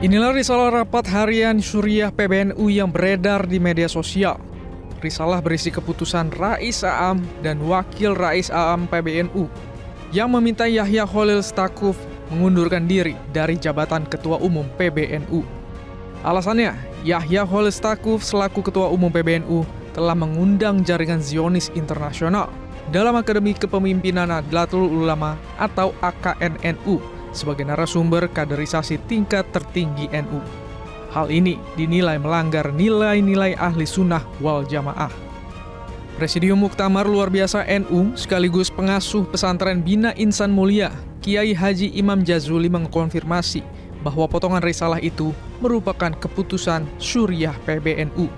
Inilah risalah rapat harian Syuriah PBNU yang beredar di media sosial. Risalah berisi keputusan Rais Aam dan Wakil Rais Aam PBNU yang meminta Yahya Khalil Stakuf mengundurkan diri dari jabatan Ketua Umum PBNU. Alasannya, Yahya Khalil Stakuf selaku Ketua Umum PBNU telah mengundang jaringan Zionis internasional dalam Akademi Kepemimpinan Nahdlatul Ulama atau AKNNU sebagai narasumber kaderisasi tingkat tertinggi NU. Hal ini dinilai melanggar nilai-nilai ahli sunnah wal jamaah. Presidium Muktamar Luar Biasa NU sekaligus pengasuh pesantren Bina Insan Mulia, Kiai Haji Imam Jazuli mengkonfirmasi bahwa potongan risalah itu merupakan keputusan Syuriah PBNU.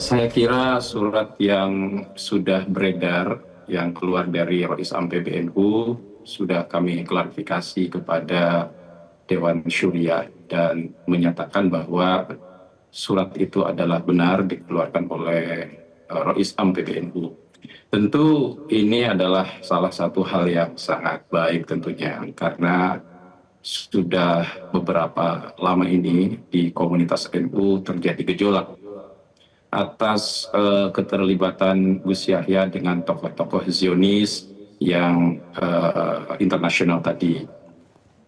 Saya kira surat yang sudah beredar yang keluar dari Rais Aam PBNU sudah kami klarifikasi kepada Dewan Syuriah dan menyatakan bahwa surat itu adalah benar dikeluarkan oleh Rais Aam PBNU. Tentu ini adalah salah satu hal yang sangat baik tentunya karena sudah beberapa lama ini di komunitas NU terjadi gejolak atas keterlibatan Gus Yahya dengan tokoh-tokoh Zionis yang internasional tadi.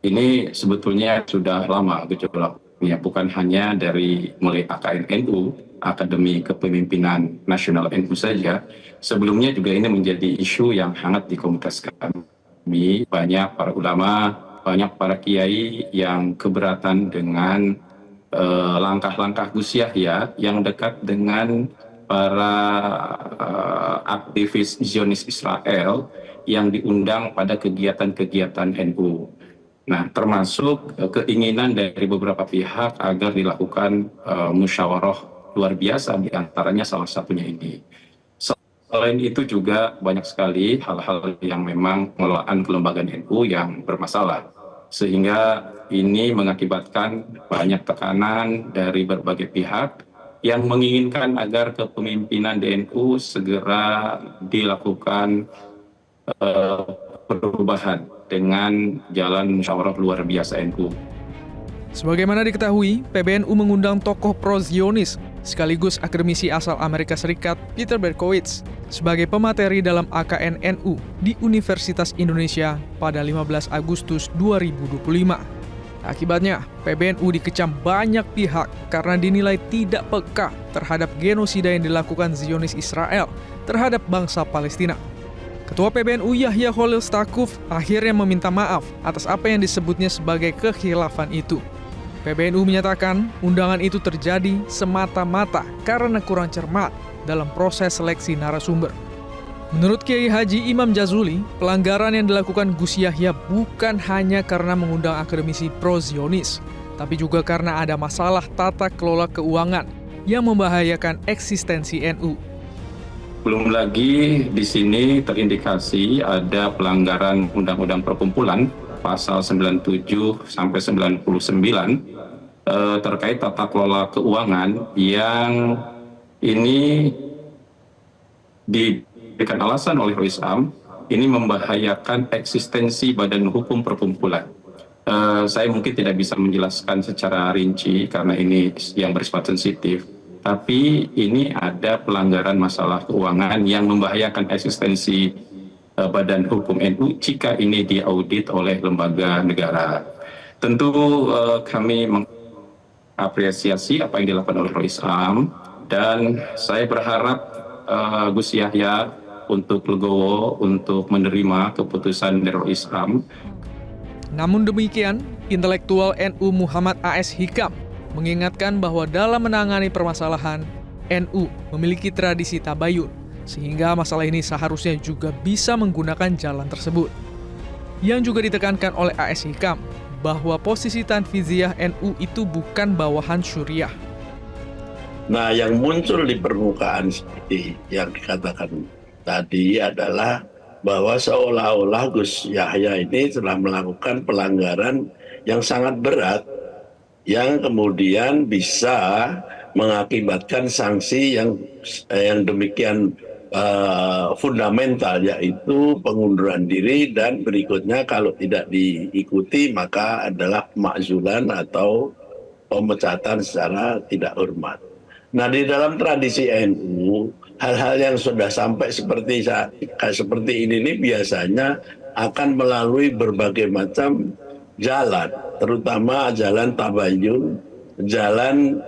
Ini sebetulnya sudah lama gejolaknya, bukan hanya dari mulai AKNNU, Akademi Kepemimpinan Nasional NU saja. Sebelumnya juga ini menjadi isu yang hangat di komunitas kami. Banyak para ulama, banyak para kiai yang keberatan dengan langkah-langkah Gus Yahya yang dekat dengan para aktivis Zionis Israel yang diundang pada kegiatan-kegiatan NU. Nah, termasuk keinginan dari beberapa pihak agar dilakukan musyawarah luar biasa, diantaranya salah satunya ini. Selain itu juga banyak sekali hal-hal yang memang pengelolaan kelembagaan NU yang bermasalah. Sehingga ini mengakibatkan banyak tekanan dari berbagai pihak yang menginginkan agar kepemimpinan DNU segera dilakukan perubahan dengan jalan musyawarah luar biasa NU. Sebagaimana diketahui, PBNU mengundang tokoh pro-Zionis sekaligus akademisi asal Amerika Serikat Peter Berkowitz sebagai pemateri dalam AKNNU di Universitas Indonesia pada 15 Agustus 2025. Akibatnya, PBNU dikecam banyak pihak karena dinilai tidak peka terhadap genosida yang dilakukan Zionis Israel terhadap bangsa Palestina. Ketua PBNU Yahya Khalil Stakuf akhirnya meminta maaf atas apa yang disebutnya sebagai kekhilafan itu. PBNU menyatakan undangan itu terjadi semata-mata karena kurang cermat dalam proses seleksi narasumber. Menurut Kiai Haji Imam Jazuli, pelanggaran yang dilakukan Gus Yahya bukan hanya karena mengundang akademisi pro-Zionis, tapi juga karena ada masalah tata kelola keuangan yang membahayakan eksistensi NU. Belum lagi di sini terindikasi ada pelanggaran Undang-Undang Perkumpulan pasal 97 sampai 99 terkait tata kelola keuangan yang ini diberikan alasan oleh Rais Aam ini membahayakan eksistensi badan hukum perkumpulan. Saya mungkin tidak bisa menjelaskan secara rinci karena ini yang bersifat sensitif, tapi ini ada pelanggaran masalah keuangan yang membahayakan eksistensi badan hukum NU jika ini diaudit oleh lembaga negara. Tentu kami mengapresiasi apa yang dilakukan oleh Rais Aam dan saya berharap Gus Yahya untuk legowo untuk menerima keputusan dari Rais Aam. Namun demikian, intelektual NU Muhammad A.S. Hikam mengingatkan bahwa dalam menangani permasalahan, NU memiliki tradisi tabayun, sehingga masalah ini seharusnya juga bisa menggunakan jalan tersebut. Yang juga ditekankan oleh A.S. Hikam, bahwa posisi tanfiziyah NU itu bukan bawahan Syuriah. Nah, yang muncul di permukaan seperti yang dikatakan tadi adalah bahwa seolah-olah Gus Yahya ini telah melakukan pelanggaran yang sangat berat yang kemudian bisa mengakibatkan sanksi yang demikian fundamental, yaitu pengunduran diri, dan berikutnya kalau tidak diikuti maka adalah pemakzulan atau pemecatan secara tidak hormat. Nah, di dalam tradisi NU, hal-hal yang sudah sampai seperti ini biasanya akan melalui berbagai macam jalan, terutama jalan tabayun, jalan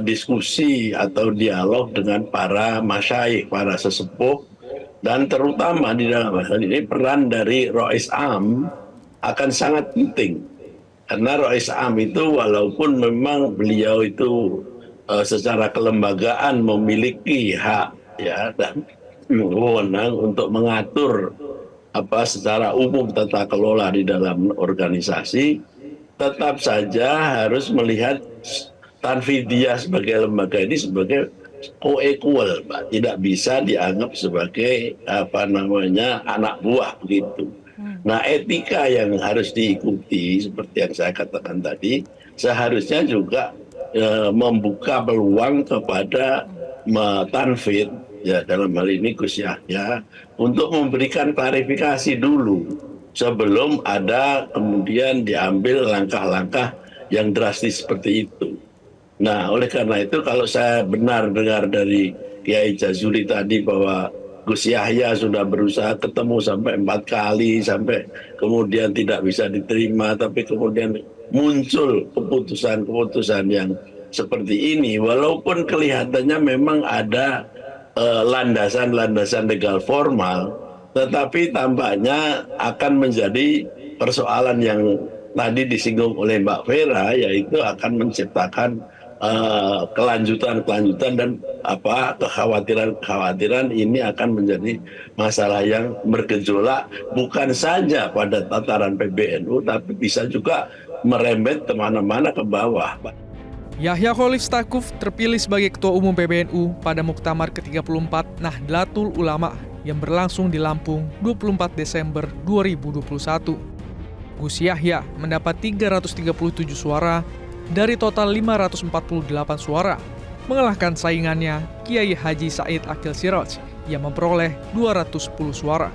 diskusi atau dialog dengan para masyayikh, para sesepuh, dan terutama di dalam hal ini peran dari Rois Am akan sangat penting. Karena Rois Am itu walaupun memang beliau itu secara kelembagaan memiliki hak ya dan wewenang untuk mengatur secara umum tata kelola di dalam organisasi, tetap saja harus melihat Tanfidiyah sebagai lembaga ini sebagai co-equal, Pak. Tidak bisa dianggap sebagai anak buah begitu. Nah, etika yang harus diikuti seperti yang saya katakan tadi, seharusnya juga membuka peluang kepada Tanfid, ya dalam hal ini Gus Yahya, untuk memberikan klarifikasi dulu sebelum ada kemudian diambil langkah-langkah yang drastis seperti itu. Nah, oleh karena itu kalau saya benar dengar dari Kiai Jazuli tadi bahwa Gus Yahya sudah berusaha ketemu sampai 4 kali, sampai kemudian tidak bisa diterima, tapi kemudian muncul keputusan-keputusan yang seperti ini, walaupun kelihatannya memang ada landasan-landasan legal formal, tetapi tampaknya akan menjadi persoalan yang tadi disinggung oleh Mbak Vera, yaitu akan menciptakan kelanjutan dan kekhawatiran ini akan menjadi masalah yang bergejolak bukan saja pada tataran PBNU, tapi bisa juga merembet kemana-mana ke bawah. Yahya Khalil Stakuf terpilih sebagai Ketua Umum PBNU pada Muktamar ke-34 Nahdlatul Ulama yang berlangsung di Lampung 24 Desember 2021. Gus Yahya mendapat 337 suara dari total 548 suara, mengalahkan saingannya Kiai Haji Said Akil Siraj yang memperoleh 210 suara.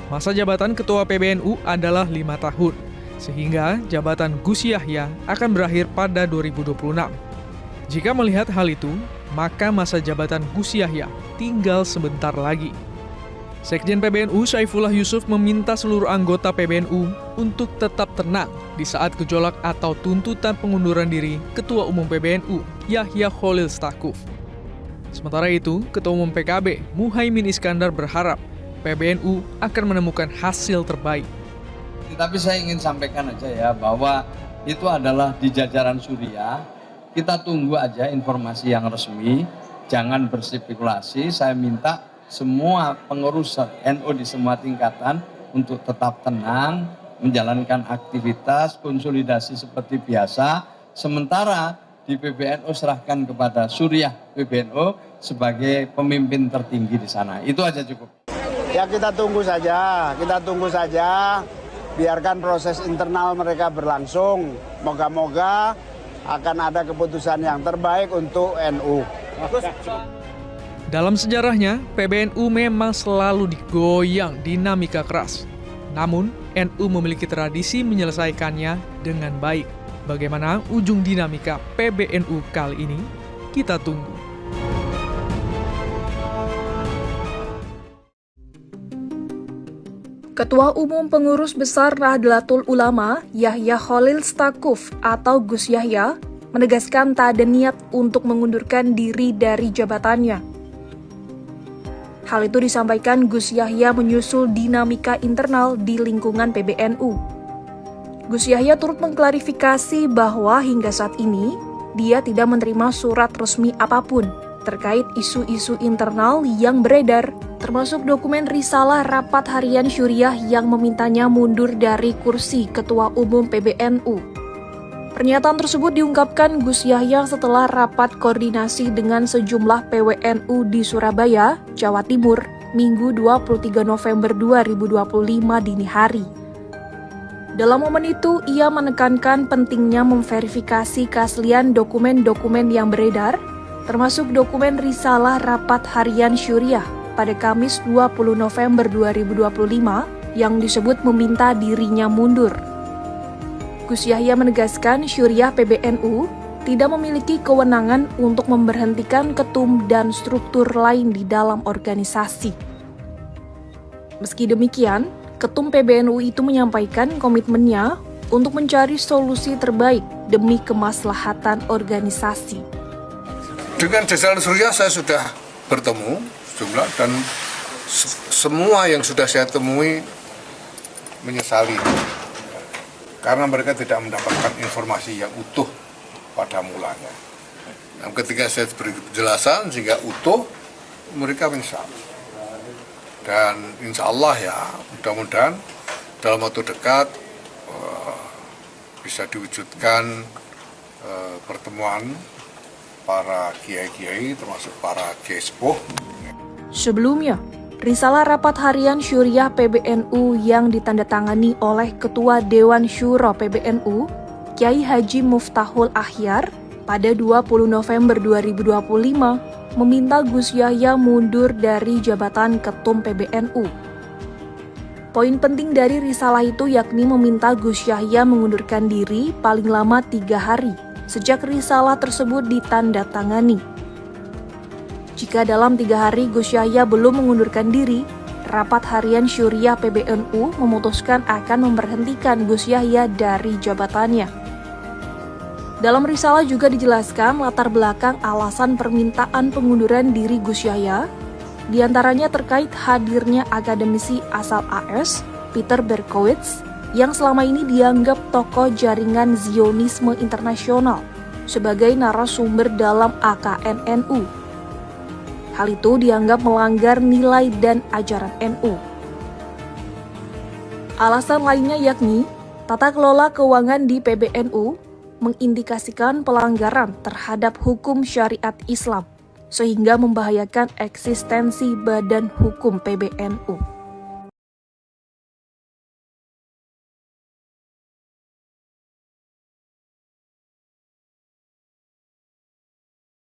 Masa jabatan Ketua PBNU adalah 5 tahun, sehingga jabatan Gus Yahya akan berakhir pada 2026. Jika melihat hal itu, maka masa jabatan Gus Yahya tinggal sebentar lagi. Sekjen PBNU Saifullah Yusuf meminta seluruh anggota PBNU untuk tetap tenang di saat gejolak atau tuntutan pengunduran diri Ketua Umum PBNU Yahya Khalil Stakuf. Sementara itu, Ketua Umum PKB Muhaimin Iskandar berharap PBNU akan menemukan hasil terbaik. Tapi saya ingin sampaikan aja ya bahwa itu adalah di jajaran Suriah. Kita tunggu aja informasi yang resmi, jangan berspekulasi. Saya minta semua pengurus NU di semua tingkatan untuk tetap tenang, menjalankan aktivitas konsolidasi seperti biasa. Sementara di PBNU serahkan kepada Suriah PBNU sebagai pemimpin tertinggi di sana. Itu aja cukup. Ya kita tunggu saja, biarkan proses internal mereka berlangsung. Moga-moga akan ada keputusan yang terbaik untuk NU. Dalam sejarahnya, PBNU memang selalu digoyang dinamika keras. Namun, NU memiliki tradisi menyelesaikannya dengan baik. Bagaimana ujung dinamika PBNU kali ini? Kita tunggu. Ketua Umum Pengurus Besar Nahdlatul Ulama, Yahya Khalil Stakuf atau Gus Yahya, menegaskan tak ada niat untuk mengundurkan diri dari jabatannya. Hal itu disampaikan Gus Yahya menyusul dinamika internal di lingkungan PBNU. Gus Yahya turut mengklarifikasi bahwa hingga saat ini, dia tidak menerima surat resmi apapun terkait isu-isu internal yang beredar, termasuk dokumen risalah rapat harian Syuriah yang memintanya mundur dari kursi Ketua Umum PBNU. Pernyataan tersebut diungkapkan Gus Yahya setelah rapat koordinasi dengan sejumlah PWNU di Surabaya, Jawa Timur, Minggu 23 November 2025 dini hari. Dalam momen itu, ia menekankan pentingnya memverifikasi keaslian dokumen-dokumen yang beredar, termasuk dokumen risalah rapat harian Syuriah pada Kamis 20 November 2025 yang disebut meminta dirinya mundur. Gus Yahya menegaskan Syuriah PBNU tidak memiliki kewenangan untuk memberhentikan ketum dan struktur lain di dalam organisasi. Meski demikian, ketum PBNU itu menyampaikan komitmennya untuk mencari solusi terbaik demi kemaslahatan organisasi. Dengan jajaran Suriah saya sudah bertemu sejumlah dan semua yang sudah saya temui menyesali karena mereka tidak mendapatkan informasi yang utuh pada mulanya. Nah, ketika saya beri penjelasan sehingga utuh, mereka menyesal. Dan insya Allah ya, mudah-mudahan dalam waktu dekat bisa diwujudkan pertemuan para kiai-kiai termasuk para kiai sepuh. Sebelumnya, risalah rapat harian Syuriah PBNU yang ditandatangani oleh Ketua Dewan Syuro PBNU, Kiai Haji Muftahul Akhyar, pada 20 November 2025 meminta Gus Yahya mundur dari jabatan Ketum PBNU. Poin penting dari risalah itu yakni meminta Gus Yahya mengundurkan diri paling lama 3 hari sejak risalah tersebut ditandatangani. Jika dalam 3 hari Gus Yahya belum mengundurkan diri, rapat harian Syuriah PBNU memutuskan akan memberhentikan Gus Yahya dari jabatannya. Dalam risalah juga dijelaskan latar belakang alasan permintaan pengunduran diri Gus Yahya, di antaranya terkait hadirnya akademisi asal AS, Peter Berkowitz, yang selama ini dianggap tokoh jaringan Zionisme internasional sebagai narasumber dalam AKN-NU. Hal itu dianggap melanggar nilai dan ajaran NU. Alasan lainnya yakni tata kelola keuangan di PBNU mengindikasikan pelanggaran terhadap hukum syariat Islam, sehingga membahayakan eksistensi badan hukum PBNU.